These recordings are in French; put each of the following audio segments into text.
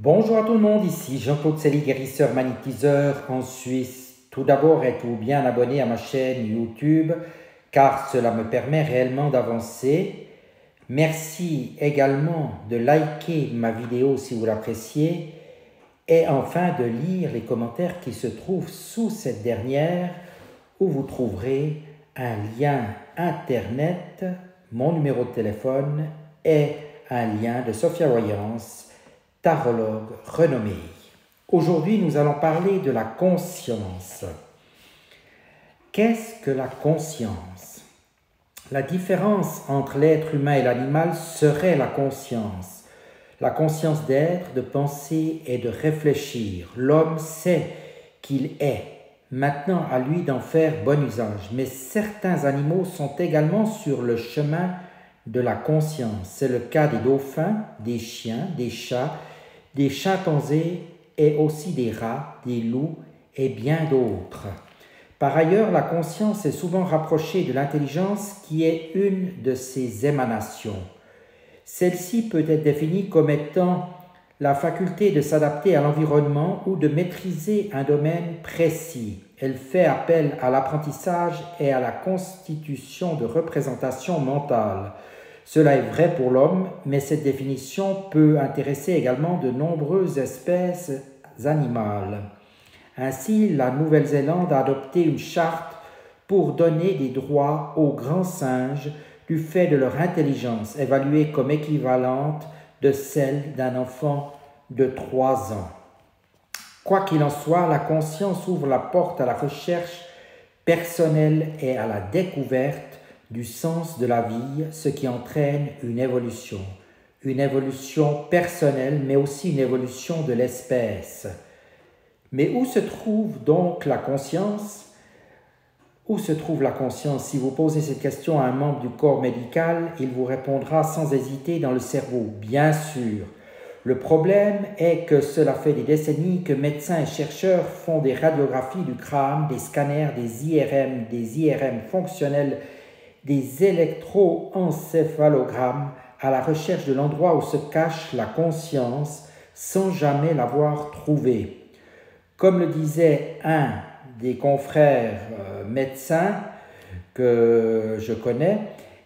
Bonjour à tout le monde, ici Jean-Claude Sely, guérisseur magnétiseur en Suisse. Tout d'abord, êtes-vous bien abonné à ma chaîne YouTube car cela me permet réellement d'avancer. Merci également de liker ma vidéo si vous l'appréciez et enfin de lire les commentaires qui se trouvent sous cette dernière où vous trouverez un lien internet, mon numéro de téléphone et un lien de Sophia Voyance, tarologue renommée. Aujourd'hui, nous allons parler de la conscience. Qu'est-ce que la conscience? La différence entre l'être humain et l'animal serait la conscience. La conscience d'être, de penser et de réfléchir. L'homme sait qu'il est. Maintenant, à lui d'en faire bon usage. Mais certains animaux sont également sur le chemin de la conscience. C'est le cas des dauphins, des chiens, des chats, des chimpanzés et aussi des rats, des loups et bien d'autres. Par ailleurs, la conscience est souvent rapprochée de l'intelligence qui est une de ses émanations. Celle-ci peut être définie comme étant la faculté de s'adapter à l'environnement ou de maîtriser un domaine précis. Elle fait appel à l'apprentissage et à la constitution de représentations mentales. Cela est vrai pour l'homme, mais cette définition peut intéresser également de nombreuses espèces animales. Ainsi, la Nouvelle-Zélande a adopté une charte pour donner des droits aux grands singes du fait de leur intelligence, évaluée comme équivalente de celle d'un enfant de 3 ans. Quoi qu'il en soit, la conscience ouvre la porte à la recherche personnelle et à la découverte du sens de la vie, ce qui entraîne une évolution personnelle, mais aussi une évolution de l'espèce. Mais où se trouve donc la conscience? Où se trouve la conscience? Si vous posez cette question à un membre du corps médical, il vous répondra sans hésiter dans le cerveau, bien sûr. Le problème est que cela fait des décennies que médecins et chercheurs font des radiographies du crâne, des scanners, des IRM fonctionnels, des électroencéphalogrammes à la recherche de l'endroit où se cache la conscience sans jamais l'avoir trouvée. Comme le disait un des confrères médecins que je connais,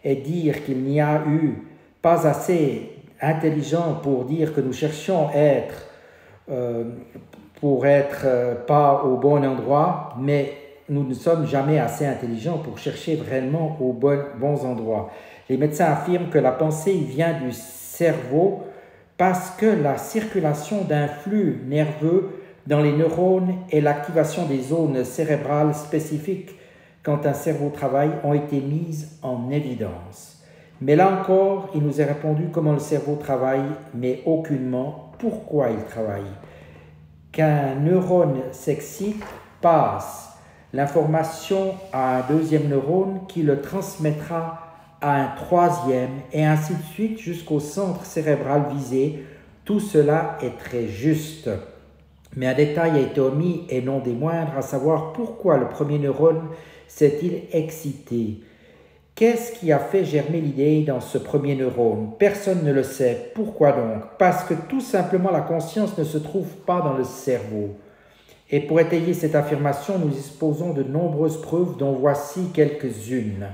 et dire qu'il n'y a eu pas assez intelligent pour dire que nous cherchions pour être pas au bon endroit, mais nous ne sommes jamais assez intelligents pour chercher vraiment aux bons endroits. Les médecins affirment que la pensée vient du cerveau parce que la circulation d'un flux nerveux dans les neurones et l'activation des zones cérébrales spécifiques quand un cerveau travaille ont été mises en évidence. Mais là encore, il nous est répondu comment le cerveau travaille, mais aucunement pourquoi il travaille. Qu'un neurone s'excite, passe l'information à un deuxième neurone qui le transmettra à un troisième et ainsi de suite jusqu'au centre cérébral visé. Tout cela est très juste. Mais un détail a été omis et non des moindres, à savoir pourquoi le premier neurone s'est-il excité. Qu'est-ce qui a fait germer l'idée dans ce premier neurone? Personne ne le sait. Pourquoi donc? Parce que tout simplement la conscience ne se trouve pas dans le cerveau. Et pour étayer cette affirmation, nous disposons de nombreuses preuves dont voici quelques-unes.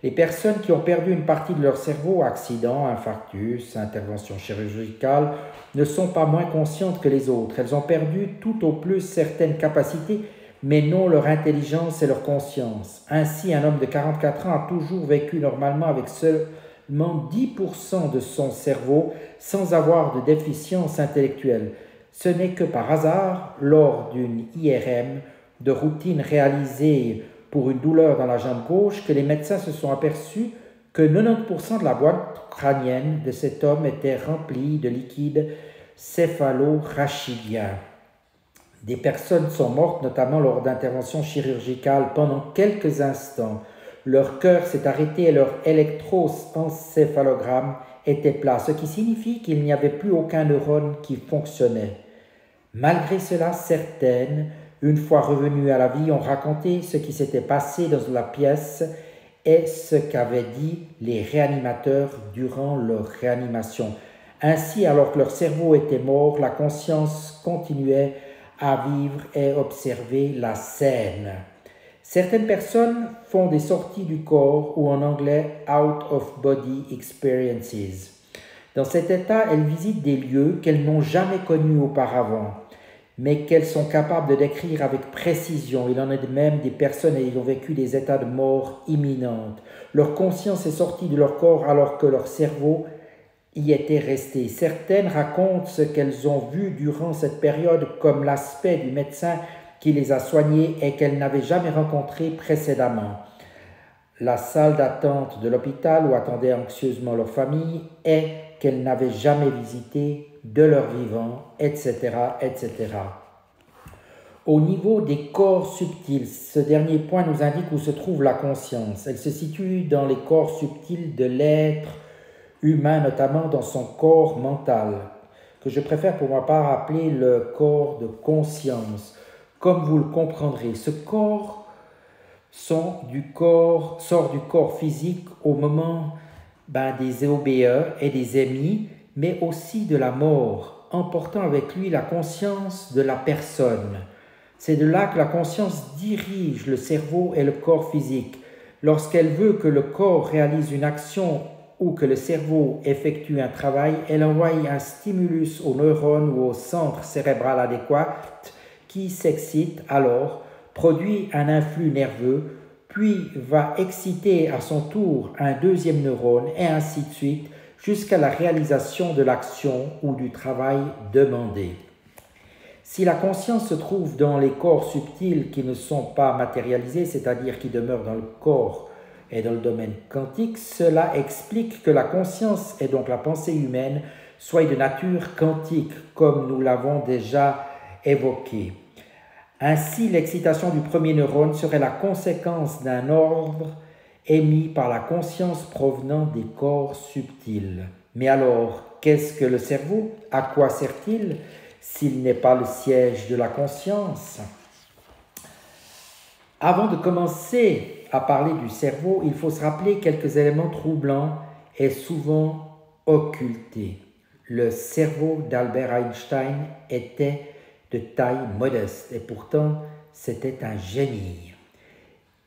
Les personnes qui ont perdu une partie de leur cerveau, accident, infarctus, intervention chirurgicale, ne sont pas moins conscientes que les autres. Elles ont perdu tout au plus certaines capacités, mais non leur intelligence et leur conscience. Ainsi, un homme de 44 ans a toujours vécu normalement avec seulement 10% de son cerveau, sans avoir de déficience intellectuelle. Ce n'est que par hasard, lors d'une IRM de routine réalisée pour une douleur dans la jambe gauche, que les médecins se sont aperçus que 90% de la boîte crânienne de cet homme était remplie de liquide céphalorachidien. Des personnes sont mortes, notamment lors d'interventions chirurgicales, pendant quelques instants. Leur cœur s'est arrêté et leur électroencéphalogramme était plat, ce qui signifie qu'il n'y avait plus aucun neurone qui fonctionnait. Malgré cela, certaines, une fois revenues à la vie, ont raconté ce qui s'était passé dans la pièce et ce qu'avaient dit les réanimateurs durant leur réanimation. Ainsi, alors que leur cerveau était mort, la conscience continuait à vivre et observer la scène. Certaines personnes font des sorties du corps ou en anglais out of body experiences. Dans cet état, elles visitent des lieux qu'elles n'ont jamais connus auparavant, mais qu'elles sont capables de décrire avec précision. Il en est de même des personnes ayant vécu des états de mort imminente. Leur conscience est sortie de leur corps alors que leur cerveau y était resté. Certaines racontent ce qu'elles ont vu durant cette période comme l'aspect du médecin qui les a soignées et qu'elles n'avaient jamais rencontré précédemment. La salle d'attente de l'hôpital où attendaient anxieusement leur famille et qu'elles n'avaient jamais visité de leur vivant, etc., etc. Au niveau des corps subtils, ce dernier point nous indique où se trouve la conscience. Elle se situe dans les corps subtils de l'être humain, notamment dans son corps mental, que je préfère pour ma part appeler le corps de conscience. Comme vous le comprendrez, ce corps sort du corps physique au moment des OBE et des EMI, mais aussi de la mort, emportant avec lui la conscience de la personne. C'est de là que la conscience dirige le cerveau et le corps physique. Lorsqu'elle veut que le corps réalise une action ou que le cerveau effectue un travail, elle envoie un stimulus aux neurones ou au centre cérébral adéquat qui s'excite alors, produit un influx nerveux, puis va exciter à son tour un deuxième neurone et ainsi de suite jusqu'à la réalisation de l'action ou du travail demandé. Si la conscience se trouve dans les corps subtils qui ne sont pas matérialisés, c'est-à-dire qui demeurent dans le corps et dans le domaine quantique, cela explique que la conscience et donc la pensée humaine soient de nature quantique, comme nous l'avons déjà évoqué. Ainsi, l'excitation du premier neurone serait la conséquence d'un ordre émis par la conscience provenant des corps subtils. Mais alors, qu'est-ce que le cerveau? À quoi sert-il s'il n'est pas le siège de la conscience? Avant de commencer à parler du cerveau, il faut se rappeler quelques éléments troublants et souvent occultés. Le cerveau d'Albert Einstein était de taille modeste et pourtant c'était un génie.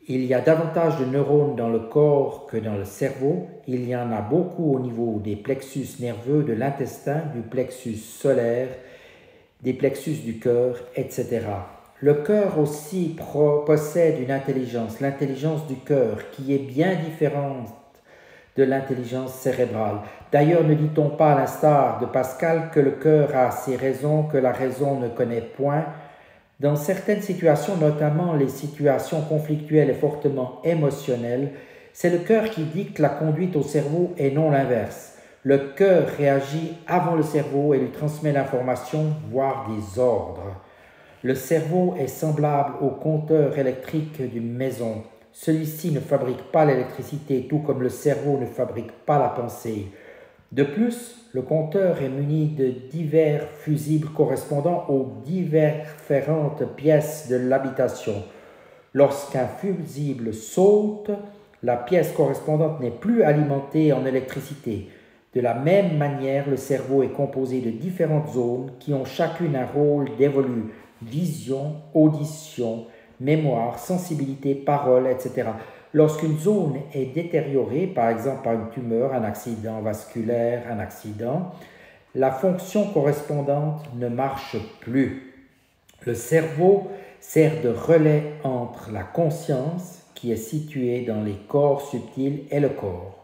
Il y a davantage de neurones dans le corps que dans le cerveau. Il y en a beaucoup au niveau des plexus nerveux, de l'intestin, du plexus solaire, des plexus du cœur, etc. Le cœur aussi possède une intelligence, l'intelligence du cœur, qui est bien différente de l'intelligence cérébrale. D'ailleurs, ne dit-on pas à l'instar de Pascal que le cœur a ses raisons que la raison ne connaît point? Dans certaines situations, notamment les situations conflictuelles et fortement émotionnelles, c'est le cœur qui dicte la conduite au cerveau et non l'inverse. Le cœur réagit avant le cerveau et lui transmet l'information, voire des ordres. Le cerveau est semblable au compteur électrique d'une maison. Celui-ci ne fabrique pas l'électricité, tout comme le cerveau ne fabrique pas la pensée. De plus, le compteur est muni de divers fusibles correspondant aux différentes pièces de l'habitation. Lorsqu'un fusible saute, la pièce correspondante n'est plus alimentée en électricité. De la même manière, le cerveau est composé de différentes zones qui ont chacune un rôle dévolu: vision, audition, mémoire, sensibilité, parole, etc. Lorsqu'une zone est détériorée, par exemple par une tumeur, un accident vasculaire, un accident, la fonction correspondante ne marche plus. Le cerveau sert de relais entre la conscience, qui est située dans les corps subtils, et le corps.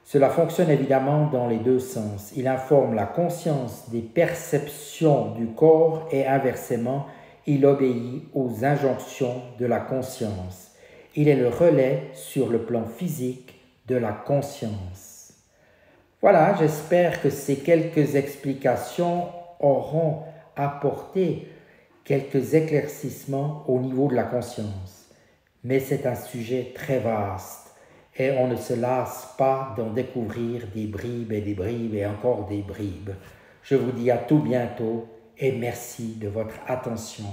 Cela fonctionne évidemment dans les deux sens. Il informe la conscience des perceptions du corps et inversement, il obéit aux injonctions de la conscience. Il est le relais sur le plan physique de la conscience. Voilà, j'espère que ces quelques explications auront apporté quelques éclaircissements au niveau de la conscience. Mais c'est un sujet très vaste et on ne se lasse pas d'en découvrir des bribes et encore des bribes. Je vous dis à tout bientôt et merci de votre attention.